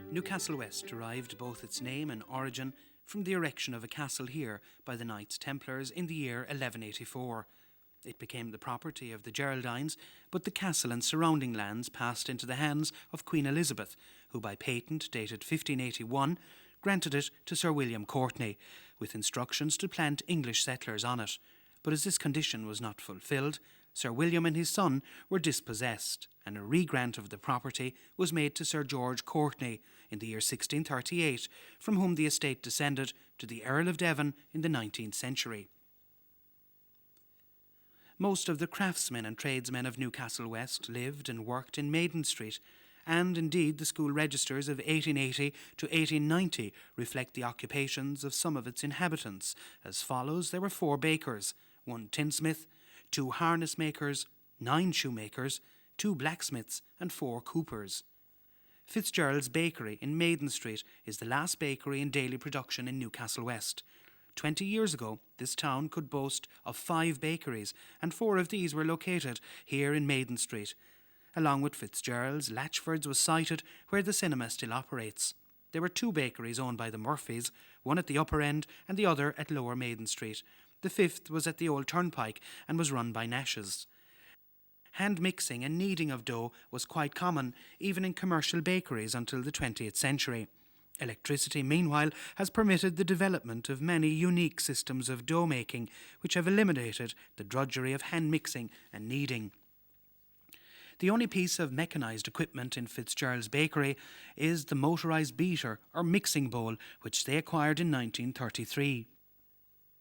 Newcastle West derived both its name and origin from the erection of a castle here by the Knights Templars in the year 1184. It became the property of the Geraldines, but the castle and surrounding lands passed into the hands of Queen Elizabeth, who by patent dated 1581 granted it to Sir William Courtenay, with instructions to plant English settlers on it. But as this condition was not fulfilled, Sir William and his son were dispossessed, and a regrant of the property was made to Sir George Courtenay in the year 1638, from whom the estate descended to the Earl of Devon in the 19th century. Most of the craftsmen and tradesmen of Newcastle West lived and worked in Maiden Street, and indeed the school registers of 1880 to 1890 reflect the occupations of some of its inhabitants. As follows: there were 4 bakers, 1 tinsmith, 2 harness makers, 9 shoemakers, 2 blacksmiths and 4 coopers. Fitzgerald's Bakery in Maiden Street is the last bakery in daily production in Newcastle West. 20 years ago, this town could boast of 5 bakeries, and 4 of these were located here in Maiden Street. Along with Fitzgerald's, Latchford's was sited where the cinema still operates. There were 2 bakeries owned by the Murphys, one at the upper end and the other at Lower Maiden Street. The 5th was at the old turnpike and was run by Nash's. Hand mixing and kneading of dough was quite common, even in commercial bakeries, until the 20th century. Electricity, meanwhile, has permitted the development of many unique systems of dough making, which have eliminated the drudgery of hand mixing and kneading. The only piece of mechanised equipment in Fitzgerald's Bakery is the motorised beater or mixing bowl, which they acquired in 1933.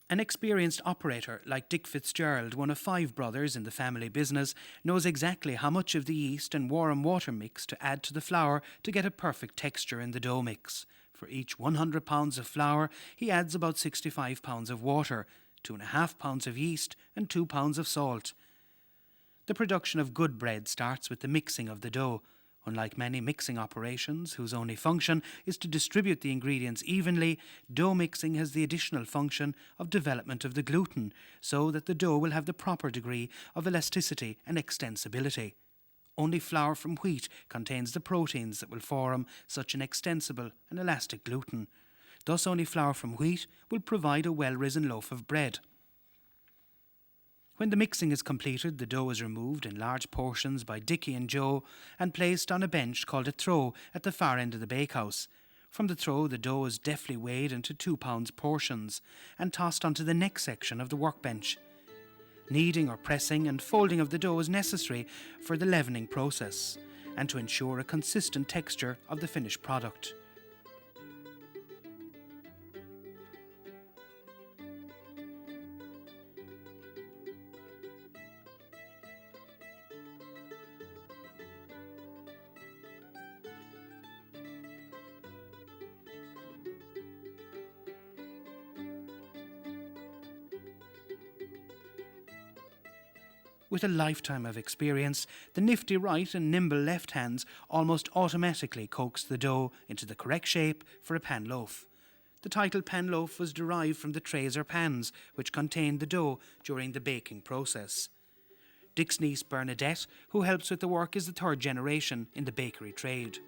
An experienced operator like Dick Fitzgerald, one of 5 brothers in the family business, knows exactly how much of the yeast and warm water mix to add to the flour to get a perfect texture in the dough mix. For each 100 pounds of flour, he adds about 65 pounds of water, 2.5 pounds of yeast and 2 pounds of salt. The production of good bread starts with the mixing of the dough. Unlike many mixing operations, whose only function is to distribute the ingredients evenly, dough mixing has the additional function of development of the gluten, so that the dough will have the proper degree of elasticity and extensibility. Only flour from wheat contains the proteins that will form such an extensible and elastic gluten. Thus only flour from wheat will provide a well-risen loaf of bread. When the mixing is completed, the dough is removed in large portions by Dickie and Joe and placed on a bench called a throw at the far end of the bakehouse. From the throw, the dough is deftly weighed into 2 pounds portions and tossed onto the next section of the workbench. Kneading or pressing and folding of the dough is necessary for the leavening process and to ensure a consistent texture of the finished product. With a lifetime of experience, the nifty right and nimble left hands almost automatically coax the dough into the correct shape for a pan loaf. The title pan loaf was derived from the trays or pans which contained the dough during the baking process. Dick's niece Bernadette, who helps with the work, is the 3rd generation in the bakery trade.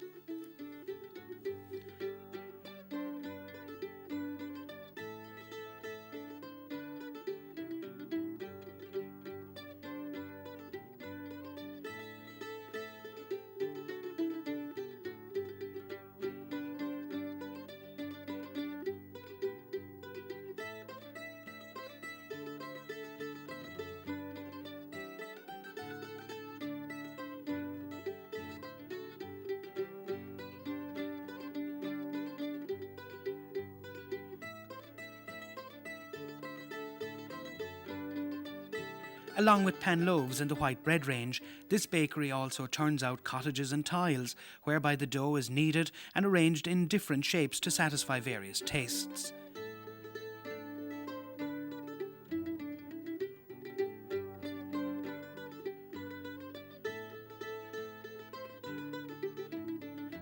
Along with pan loaves and the white bread range, this bakery also turns out cottages and tiles, whereby the dough is kneaded and arranged in different shapes to satisfy various tastes.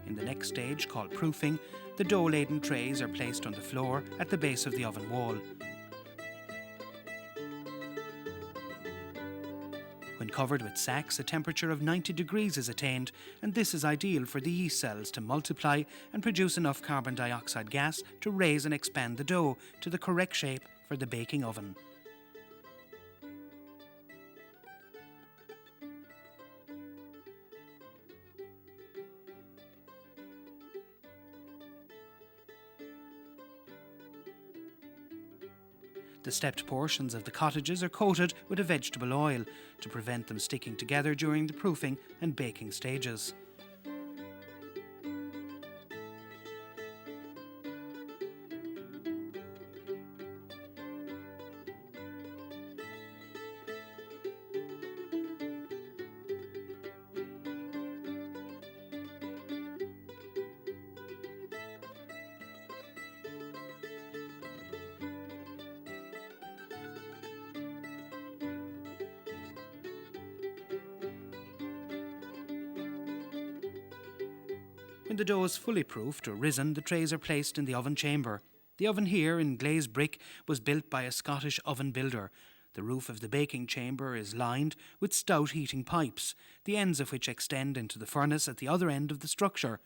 In the next stage, called proofing, The dough-laden trays are placed on the floor at the base of the oven wall. When covered with sacks, a temperature of 90 degrees is attained, and this is ideal for the yeast cells to multiply and produce enough carbon dioxide gas to raise and expand the dough to the correct shape for the baking oven. The stepped portions of the cottages are coated with a vegetable oil to prevent them sticking together during the proofing and baking stages. When the dough is fully proofed or risen, the trays are placed in the oven chamber. The oven here, in glazed brick, was built by a Scottish oven builder. The roof of the baking chamber is lined with stout heating pipes, the ends of which extend into the furnace at the other end of the structure.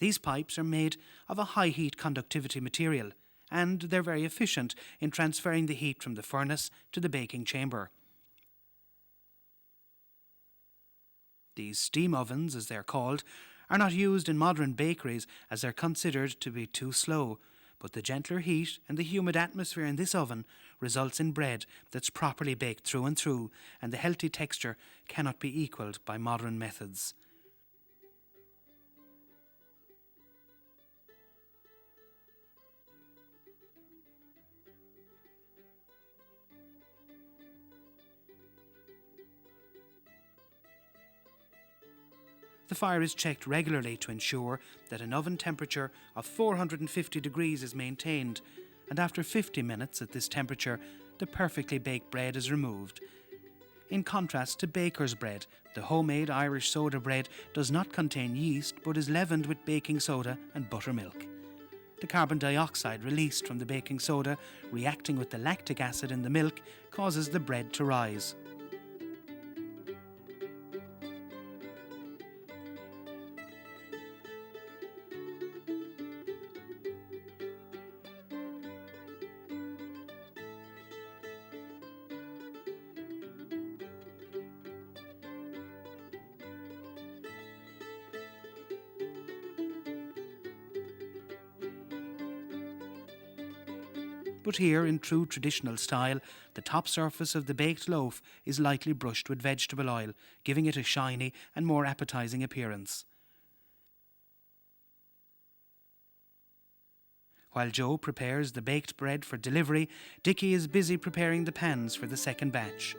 These pipes are made of a high heat conductivity material, and they're very efficient in transferring the heat from the furnace to the baking chamber. These steam ovens, as they're called, are not used in modern bakeries as they're considered to be too slow, but the gentler heat and the humid atmosphere in this oven results in bread that's properly baked through and through, and the healthy texture cannot be equalled by modern methods. The fire is checked regularly to ensure that an oven temperature of 450 degrees is maintained, and after 50 minutes at this temperature, the perfectly baked bread is removed. In contrast to baker's bread, the homemade Irish soda bread does not contain yeast but is leavened with baking soda and buttermilk. The carbon dioxide released from the baking soda, reacting with the lactic acid in the milk, causes the bread to rise. But here, in true traditional style, the top surface of the baked loaf is lightly brushed with vegetable oil, giving it a shiny and more appetising appearance. While Joe prepares the baked bread for delivery, Dickie is busy preparing the pans for the second batch.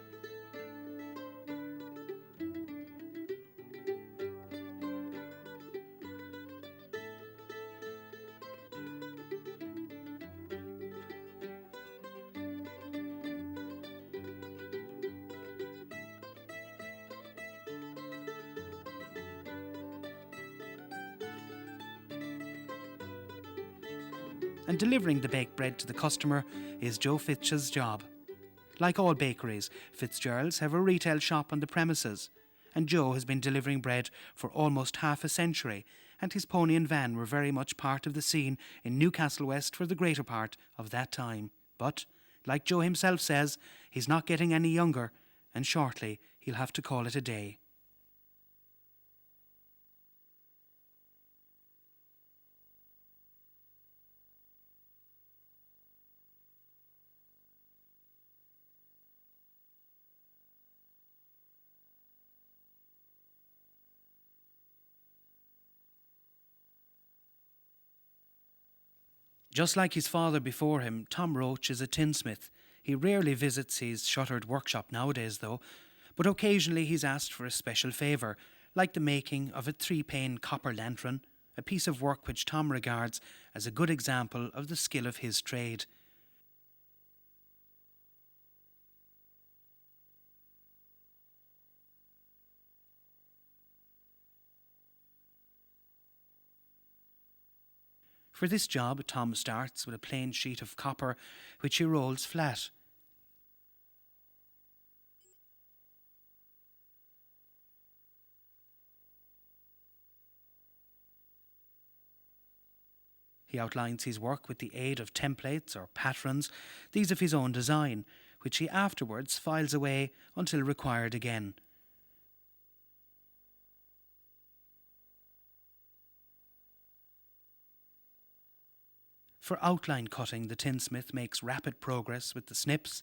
And delivering the baked bread to the customer is Joe Fitch's job. Like all bakeries, Fitzgerald's have a retail shop on the premises, and Joe has been delivering bread for almost half a century, and his pony and van were very much part of the scene in Newcastle West for the greater part of that time. But, like Joe himself says, he's not getting any younger, and shortly he'll have to call it a day. Just like his father before him, Tom Roach is a tinsmith. He rarely visits his shuttered workshop nowadays, though, but occasionally he's asked for a special favour, like the making of a 3-pane copper lantern, a piece of work which Tom regards as a good example of the skill of his trade. For this job, Tom starts with a plain sheet of copper which he rolls flat. He outlines his work with the aid of templates or patterns, these of his own design, which he afterwards files away until required again. For outline cutting, the tinsmith makes rapid progress with the snips.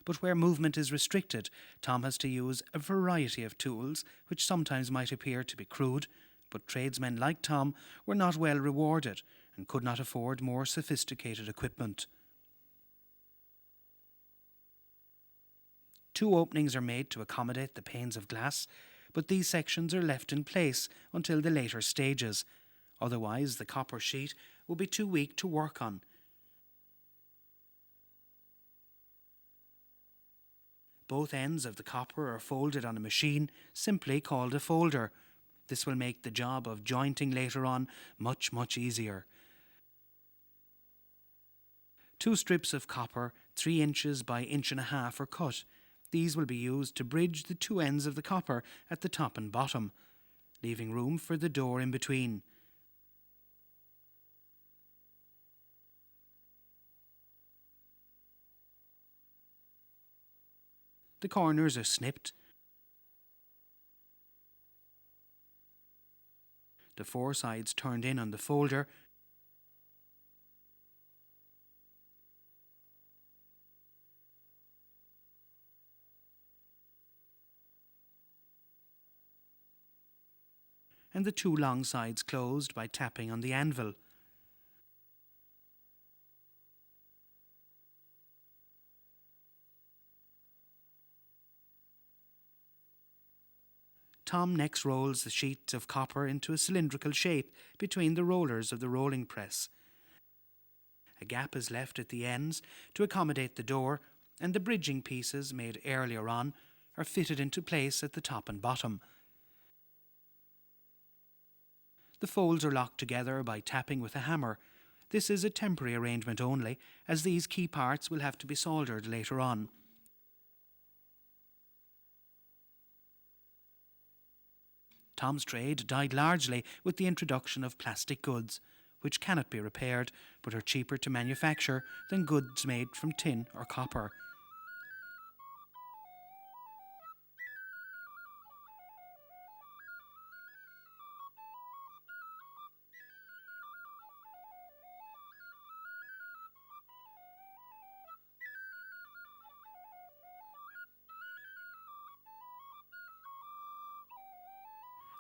But where movement is restricted, Tom has to use a variety of tools which sometimes might appear to be crude, but tradesmen like Tom were not well rewarded and could not afford more sophisticated equipment. 2 openings are made to accommodate the panes of glass, but these sections are left in place until the later stages. Otherwise, the copper sheet will be too weak to work on. Both ends of the copper are folded on a machine, simply called a folder. This will make the job of jointing later on much easier. 2 strips of copper, 3 inches by 1.5 inches are cut. These will be used to bridge the 2 ends of the copper at the top and bottom, leaving room for the door in between. The corners are snipped. The 4 sides turned in on the folder. And the 2 long sides closed by tapping on the anvil. Tom next rolls the sheet of copper into a cylindrical shape between the rollers of the rolling press. A gap is left at the ends to accommodate the door, and the bridging pieces made earlier on are fitted into place at the top and bottom. The folds are locked together by tapping with a hammer. This is a temporary arrangement only, as these key parts will have to be soldered later on. Tom's trade died largely with the introduction of plastic goods, which cannot be repaired but are cheaper to manufacture than goods made from tin or copper.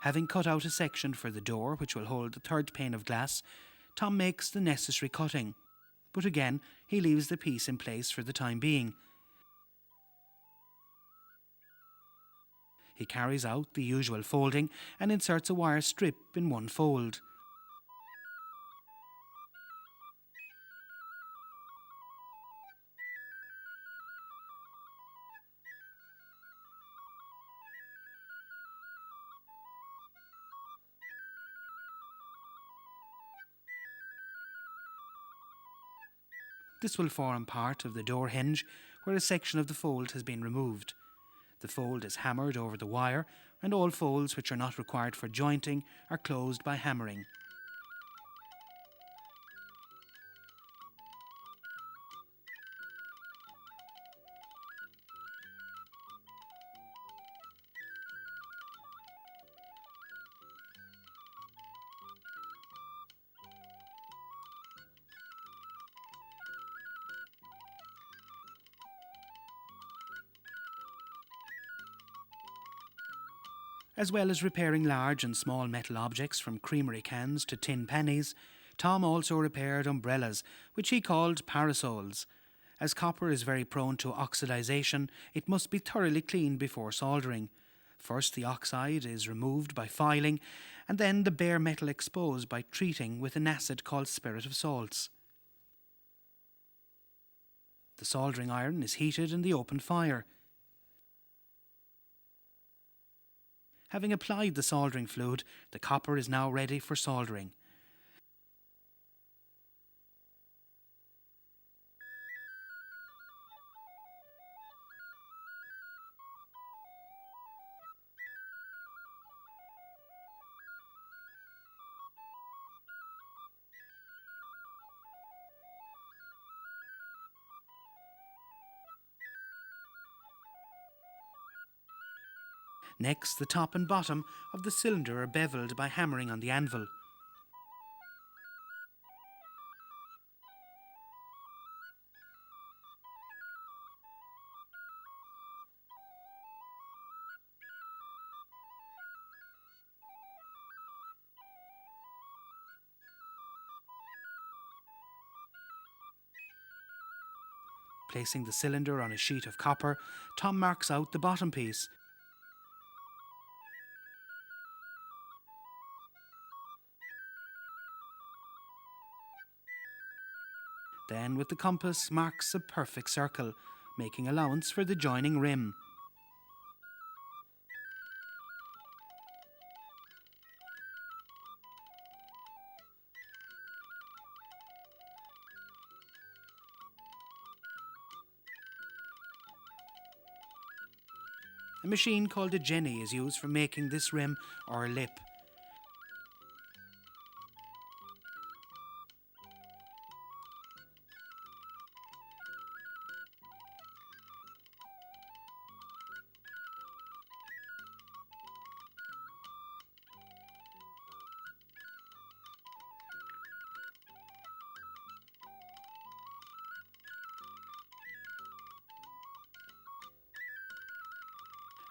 Having cut out a section for the door which will hold the 3rd pane of glass, Tom makes the necessary cutting, but again he leaves the piece in place for the time being. He carries out the usual folding and inserts a wire strip in one fold. This will form part of the door hinge, where a section of the fold has been removed. The fold is hammered over the wire, and all folds which are not required for jointing are closed by hammering. As well as repairing large and small metal objects from creamery cans to tin pennies, Tom also repaired umbrellas, which he called parasols. As copper is very prone to oxidization, it must be thoroughly cleaned before soldering. First, the oxide is removed by filing, and then the bare metal exposed by treating with an acid called spirit of salts. The soldering iron is heated in the open fire. Having applied the soldering fluid, the copper is now ready for soldering. Next, the top and bottom of the cylinder are beveled by hammering on the anvil. Placing the cylinder on a sheet of copper, Tom marks out the bottom piece. Then, with the compass, marks a perfect circle, making allowance for the joining rim. A machine called a jenny is used for making this rim or lip.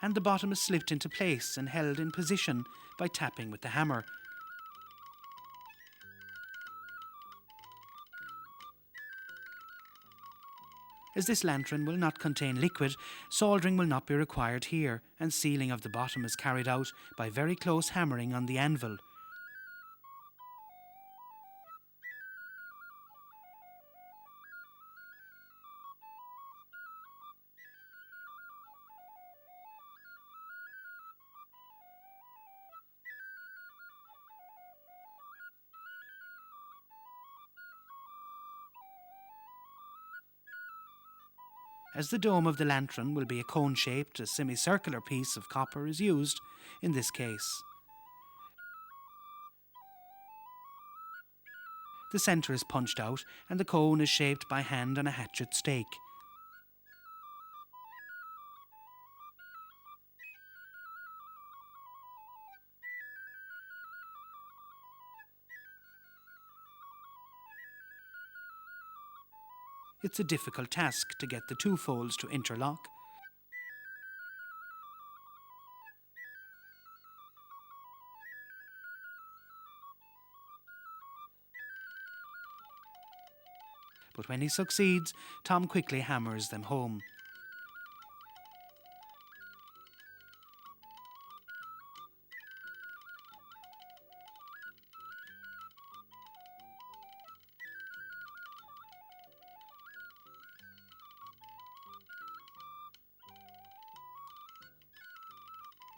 And the bottom is slipped into place and held in position by tapping with the hammer. As this lantern will not contain liquid, soldering will not be required here, and sealing of the bottom is carried out by very close hammering on the anvil. As the dome of the lantern will be a cone-shaped, a semicircular piece of copper is used in this case. The centre is punched out and the cone is shaped by hand on a hatchet stake. It's a difficult task to get the two folds to interlock. But when he succeeds, Tom quickly hammers them home.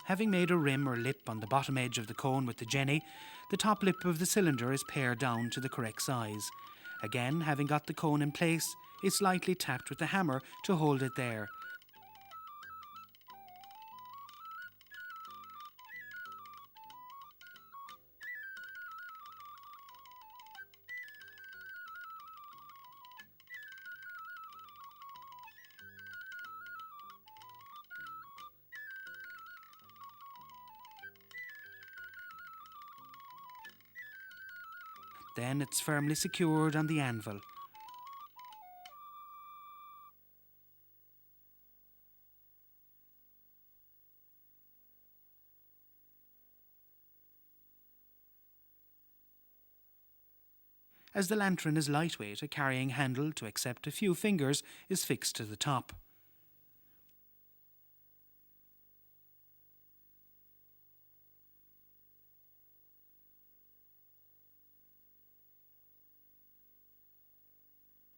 Having made a rim or lip on the bottom edge of the cone with the jenny, the top lip of the cylinder is pared down to the correct size. Again, having got the cone in place, it's lightly tapped with the hammer to hold it there. Then it's firmly secured on the anvil. As the lantern is lightweight, a carrying handle to accept a few fingers is fixed to the top.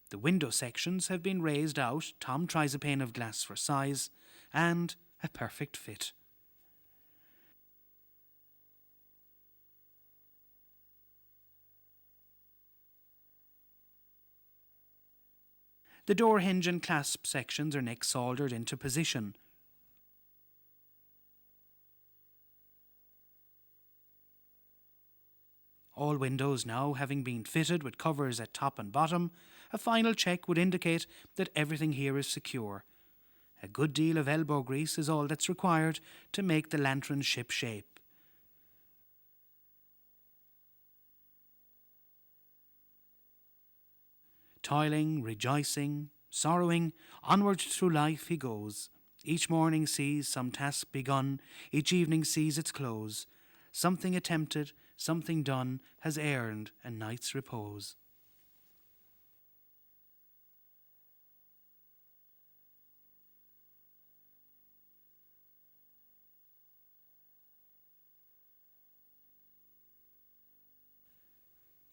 The window sections have been raised out. Tom tries a pane of glass for size, and a perfect fit. The door hinge and clasp sections are next soldered into position. All windows now having been fitted with covers at top and bottom, a final check would indicate that everything here is secure. A good deal of elbow grease is all that's required to make the lantern ship shape. Toiling, rejoicing, sorrowing, onward through life he goes. Each morning sees some task begun, each evening sees its close. Something attempted, something done, has earned a night's repose.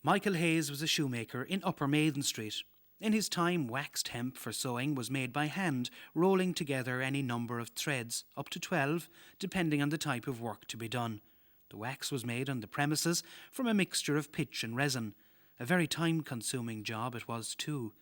Michael Hayes was a shoemaker in Upper Maiden Street. In his time, waxed hemp for sewing was made by hand, rolling together any number of threads, up to 12, depending on the type of work to be done. The wax was made on the premises from a mixture of pitch and resin. A very time-consuming job it was too.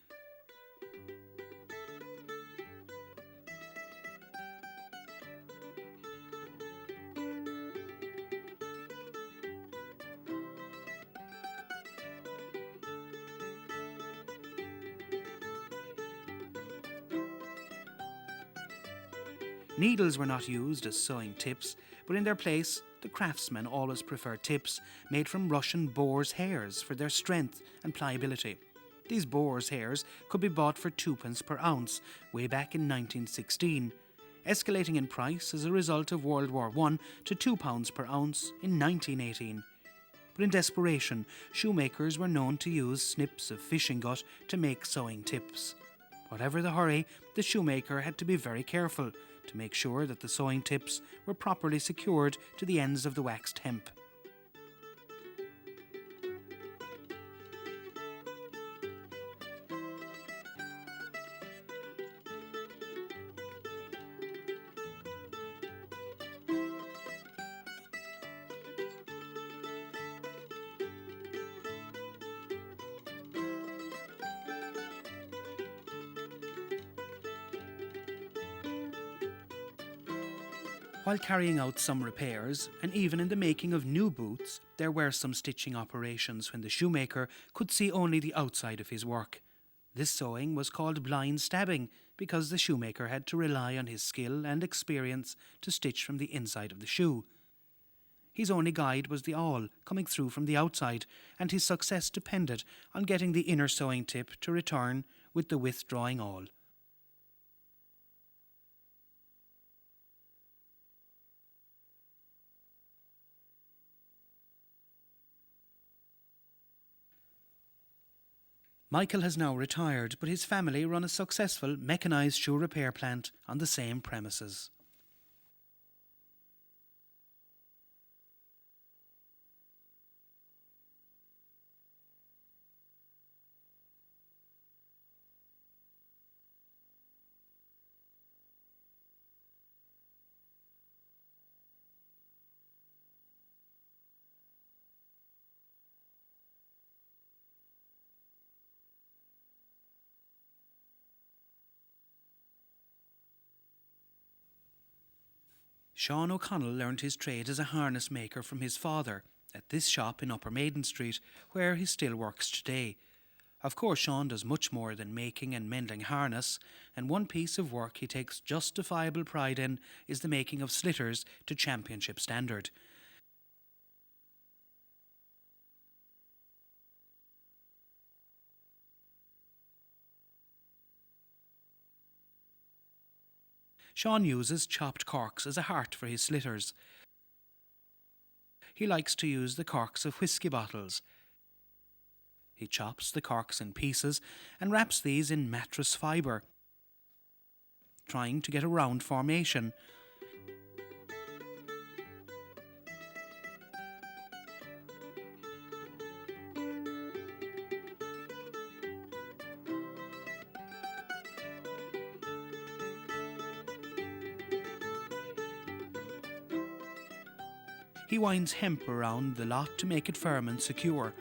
Needles were not used as sewing tips, but in their place, the craftsmen always preferred tips made from Russian boar's hairs for their strength and pliability. These boar's hairs could be bought for 2p per ounce way back in 1916, escalating in price as a result of World War I to £2 per ounce in 1918. But in desperation, shoemakers were known to use snips of fishing gut to make sewing tips. Whatever the hurry, the shoemaker had to be very careful to make sure that the sewing tips were properly secured to the ends of the waxed hemp. While carrying out some repairs, and even in the making of new boots, there were some stitching operations when the shoemaker could see only the outside of his work. This sewing was called blind stabbing because the shoemaker had to rely on his skill and experience to stitch from the inside of the shoe. His only guide was the awl coming through from the outside, and his success depended on getting the inner sewing tip to return with the withdrawing awl. Michael has now retired, but his family run a successful mechanised shoe repair plant on the same premises. Sean O'Connell learned his trade as a harness maker from his father at this shop in Upper Maiden Street, where he still works today. Of course, Sean does much more than making and mending harness, and one piece of work he takes justifiable pride in is the making of slitters to championship standard. Sean uses chopped corks as a heart for his slitters. He likes to use the corks of whisky bottles. He chops the corks in pieces and wraps these in mattress fibre, trying to get a round formation. He winds hemp around the lot to make it firm and secure.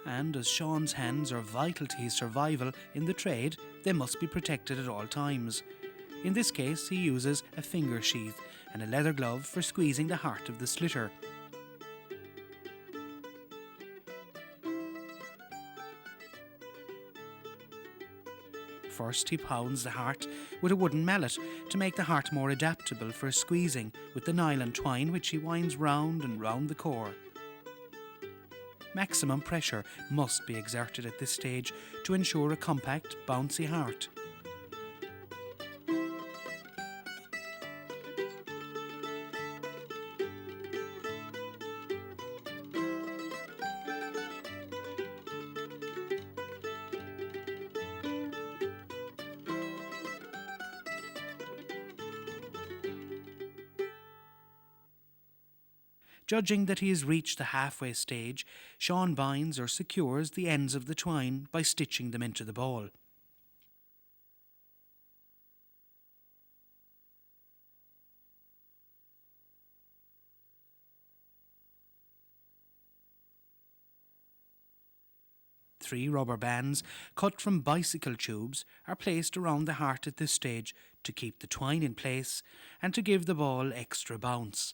And as Sean's hands are vital to his survival in the trade, they must be protected at all times. In this case, he uses a finger sheath and a leather glove for squeezing the heart of the slitter. First, he pounds the heart with a wooden mallet to make the heart more adaptable for squeezing with the nylon twine, which he winds round and round the core. Maximum pressure must be exerted at this stage to ensure a compact, bouncy heart. Judging that he has reached the halfway stage, Sean binds or secures the ends of the twine by stitching them into the ball. Three rubber bands, cut from bicycle tubes, are placed around the heart at this stage to keep the twine in place and to give the ball extra bounce.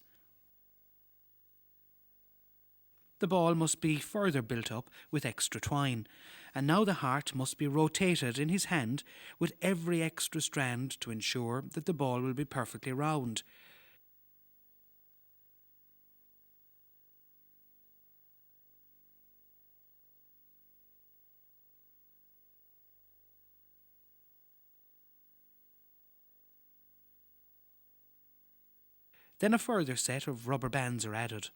The ball must be further built up with extra twine, and now the heart must be rotated in his hand with every extra strand to ensure that the ball will be perfectly round. Then a further set of rubber bands are added.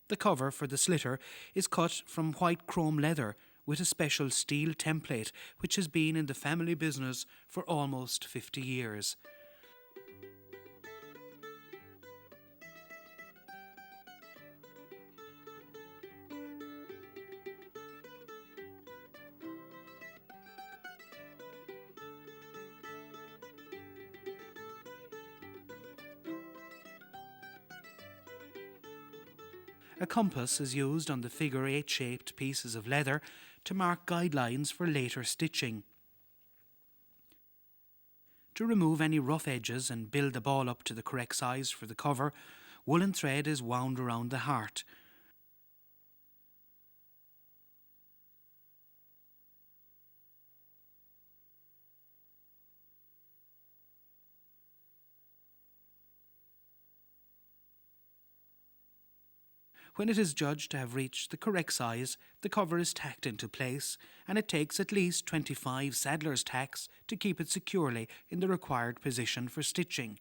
The cover for the slitter is cut from white chrome leather with a special steel template which has been in the family business for almost 50 years. A compass is used on the figure-8 shaped pieces of leather to mark guidelines for later stitching. To remove any rough edges and build the ball up to the correct size for the cover, woolen thread is wound around the heart. When it is judged to have reached the correct size, the cover is tacked into place, and it takes at least 25 saddler's tacks to keep it securely in the required position for stitching.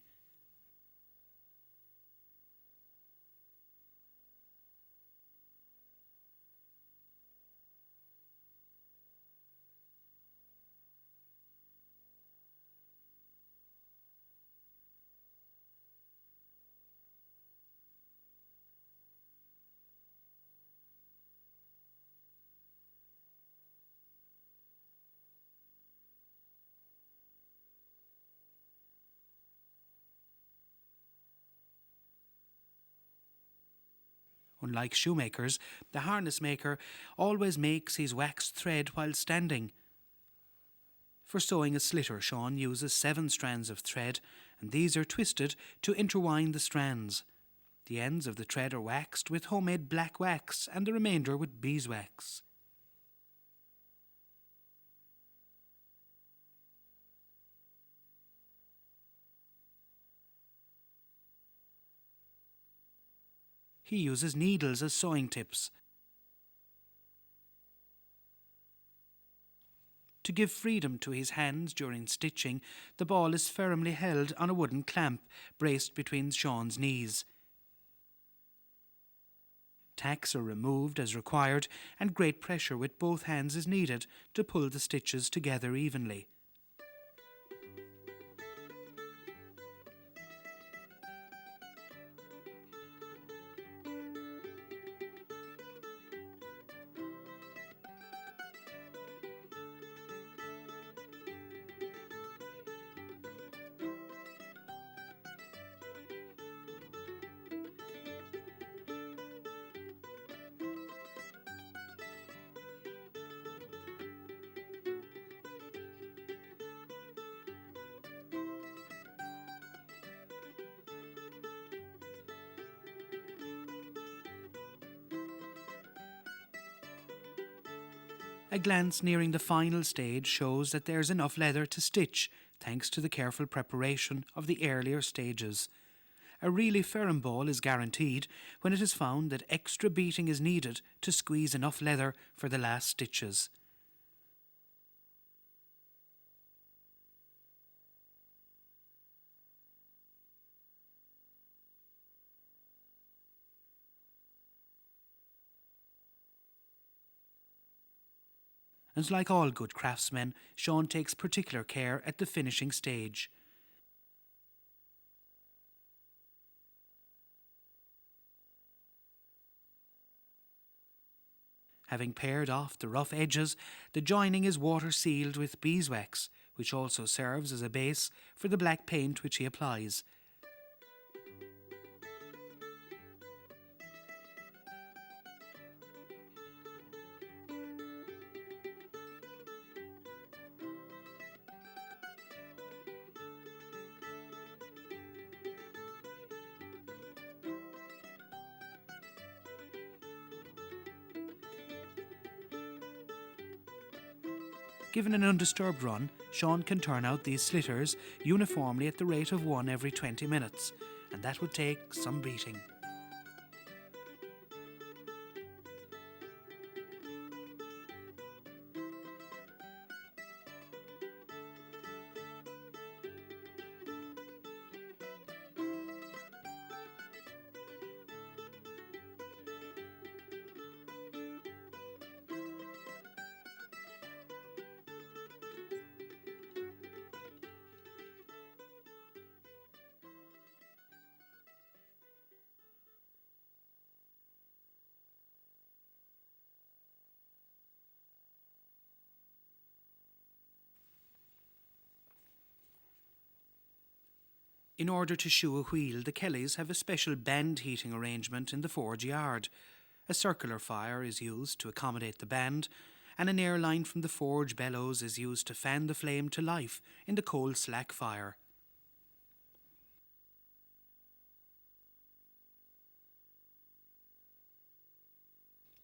Unlike shoemakers, the harness maker always makes his waxed thread while standing. For sewing a slitter, Sean uses 7 strands of thread, and these are twisted to intertwine the strands. The ends of the thread are waxed with homemade black wax and the remainder with beeswax. He uses needles as sewing tips. To give freedom to his hands during stitching, the ball is firmly held on a wooden clamp braced between Sean's knees. Tacks are removed as required, and great pressure with both hands is needed to pull the stitches together evenly. A glance nearing the final stage shows that there's enough leather to stitch, thanks to the careful preparation of the earlier stages. A really firm ball is guaranteed when it is found that extra beating is needed to squeeze enough leather for the last stitches. And like all good craftsmen, Sean takes particular care at the finishing stage. Having pared off the rough edges, the joining is water sealed with beeswax, which also serves as a base for the black paint which he applies. Given an undisturbed run, Sean can turn out these slitters uniformly at the rate of one every 20 minutes, and that would take some beating. In order to shoe a wheel, the Kellys have a special band heating arrangement in the forge yard. A circular fire is used to accommodate the band, and an air line from the forge bellows is used to fan the flame to life in the coal slack fire.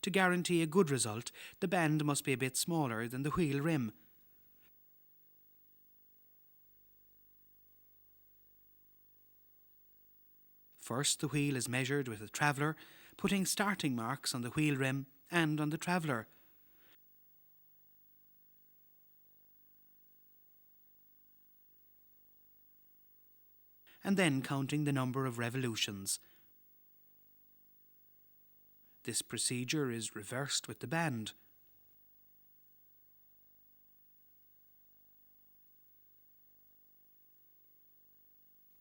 To guarantee a good result, the band must be a bit smaller than the wheel rim. First, the wheel is measured with a traveller, putting starting marks on the wheel rim and on the traveller. And then counting the number of revolutions. This procedure is reversed with the band.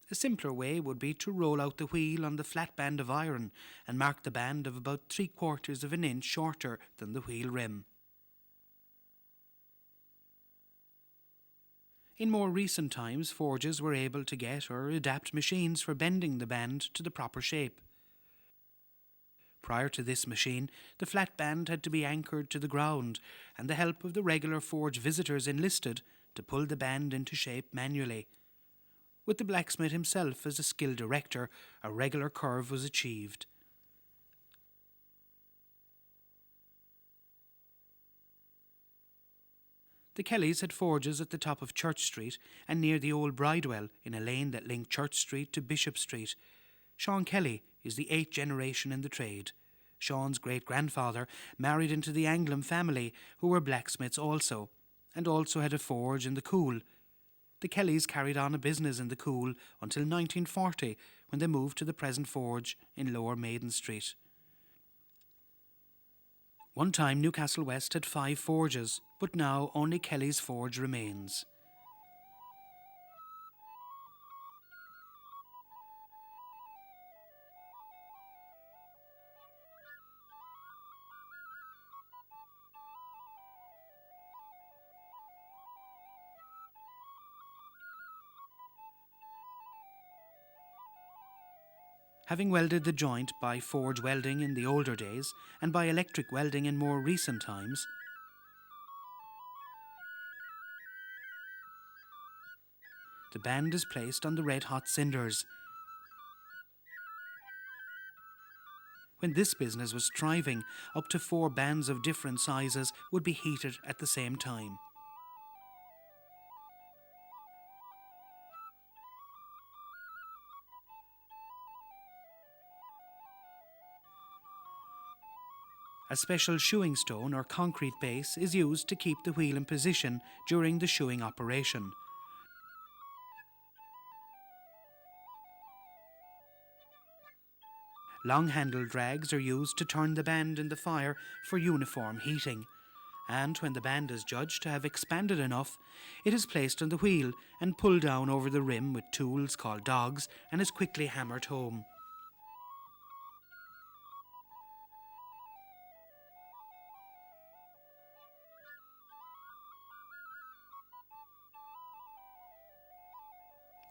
A simpler way would be to roll out the wheel on the flat band of iron and mark the band of about 3/4 of an inch shorter than the wheel rim. In more recent times, forges were able to get or adapt machines for bending the band to the proper shape. Prior to this machine, the flat band had to be anchored to the ground, and the help of the regular forge visitors enlisted to pull the band into shape manually. With the blacksmith himself as a skilled director, a regular curve was achieved. The Kellys had forges at the top of Church Street and near the old Bridewell in a lane that linked Church Street to Bishop Street. Sean Kelly is the 8th generation in the trade. Sean's great-grandfather married into the Ghluin family, who were blacksmiths also, and also had a forge in the Cool. The Kellys carried on a business in the Cool until 1940, when they moved to the present forge in Lower Maiden Street. One time Newcastle West had 5 forges, but now only Kelly's forge remains. Having welded the joint by forge welding in the older days and by electric welding in more recent times, the band is placed on the red-hot cinders. When this business was thriving, up to 4 bands of different sizes would be heated at the same time. A special shoeing stone or concrete base is used to keep the wheel in position during the shoeing operation. Long handle drags are used to turn the band in the fire for uniform heating, and when the band is judged to have expanded enough, it is placed on the wheel and pulled down over the rim with tools called dogs and is quickly hammered home.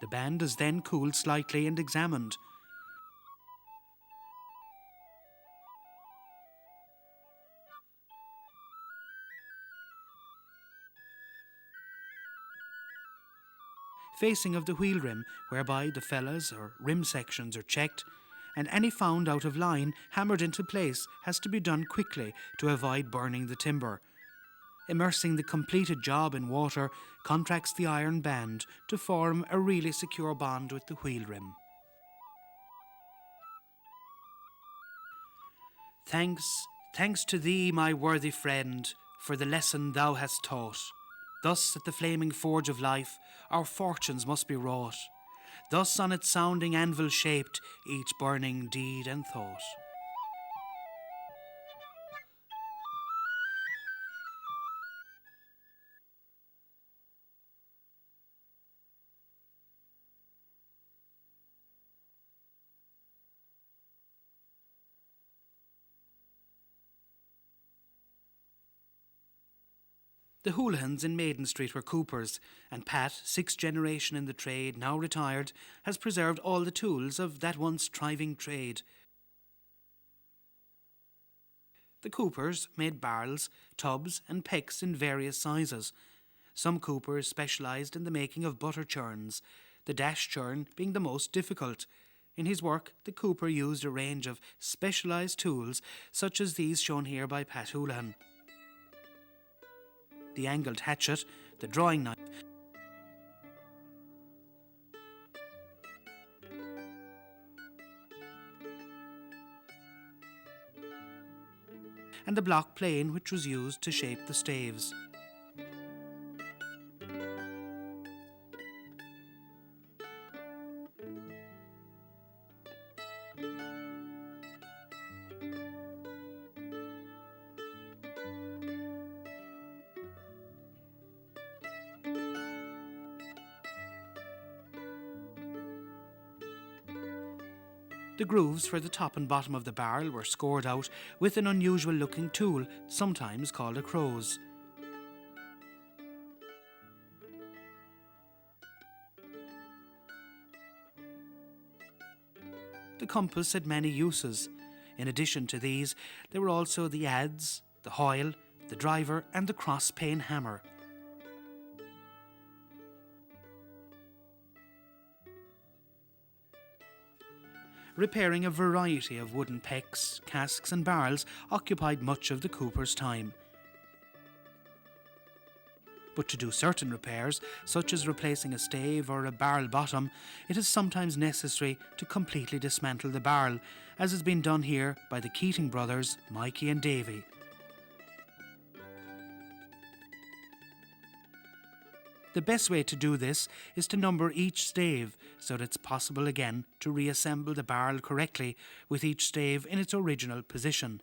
The band is then cooled slightly and examined. Facing of the wheel rim, whereby the fellas or rim sections are checked, and any found out of line hammered into place has to be done quickly to avoid burning the timber. Immersing the completed job in water contracts the iron band to form a really secure bond with the wheel rim. Thanks to thee, my worthy friend, for the lesson thou hast taught. Thus at the flaming forge of life our fortunes must be wrought. Thus on its sounding anvil shaped each burning deed and thought. The O'Ghluins in Maiden Street were coopers, and Pat, 6th generation in the trade, now retired, has preserved all the tools of that once thriving trade. The coopers made barrels, tubs and pecks in various sizes. Some coopers specialised in the making of butter churns, the dash churn being the most difficult. In his work, the cooper used a range of specialised tools, such as these shown here by Pat O'Ghluin. The angled hatchet, the drawing knife, and the block plane which was used to shape the staves. The grooves for the top and bottom of the barrel were scored out with an unusual looking tool, sometimes called a croze. The compass had many uses. In addition to these, there were also the adze, the hoil, the driver and the cross pane hammer. Repairing a variety of wooden pecks, casks and barrels occupied much of the cooper's time. But to do certain repairs, such as replacing a stave or a barrel bottom, it is sometimes necessary to completely dismantle the barrel, as has been done here by the Keating brothers, Mikey and Davy. The best way to do this is to number each stave so that it's possible again to reassemble the barrel correctly with each stave in its original position.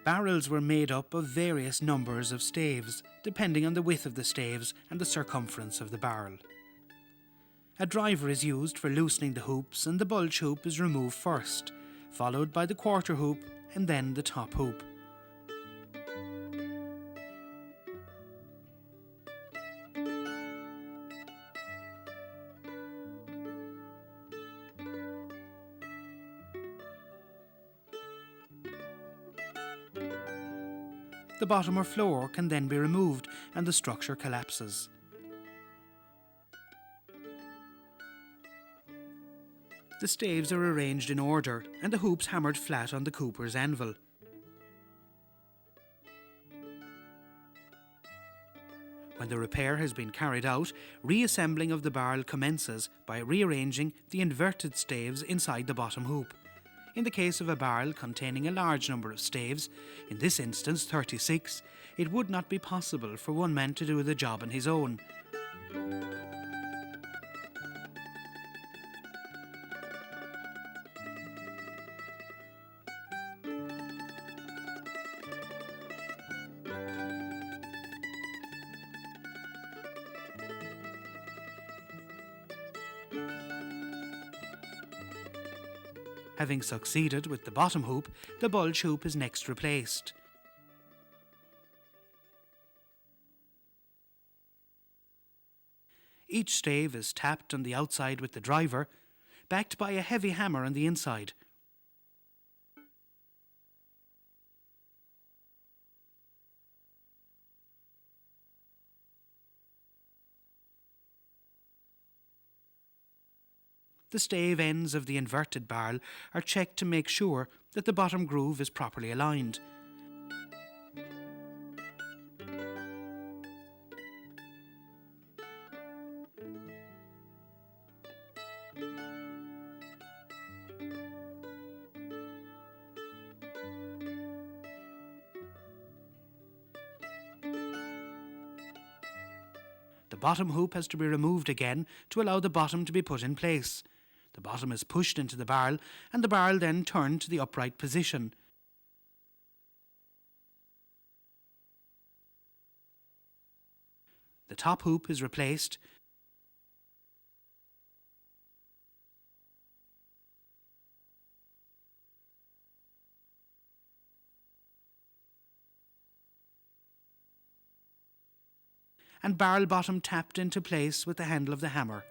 Barrels were made up of various numbers of staves, depending on the width of the staves and the circumference of the barrel. A driver is used for loosening the hoops, and the bulge hoop is removed first, followed by the quarter hoop and then the top hoop. the bottom or floor can then be removed and the structure collapses. The staves are arranged in order and the hoops hammered flat on the cooper's anvil. When the repair has been carried out, reassembling of the barrel commences by rearranging the inverted staves inside the bottom hoop. In the case of a barrel containing a large number of staves, in this instance 36, it would not be possible for one man to do the job on his own. Having succeeded with the bottom hoop, the bulge hoop is next replaced. Each stave is tapped on the outside with the driver, backed by a heavy hammer on the inside. The stave ends of the inverted barrel are checked to make sure that the bottom groove is properly aligned. The bottom hoop has to be removed again to allow the bottom to be put in place. The bottom is pushed into the barrel and the barrel then turned to the upright position. The top hoop is replaced. And barrel bottom tapped into place with the handle of the hammer.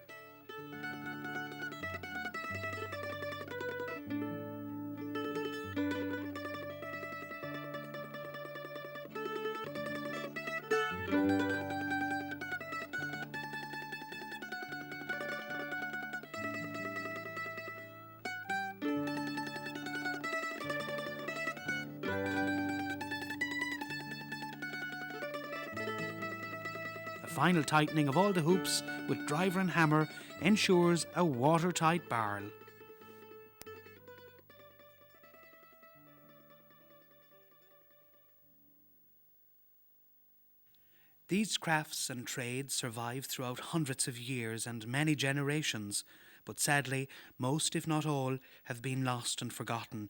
Final tightening of all the hoops with driver and hammer ensures a watertight barrel. These crafts and trades survive throughout hundreds of years and many generations, but sadly most, if not all, have been lost and forgotten.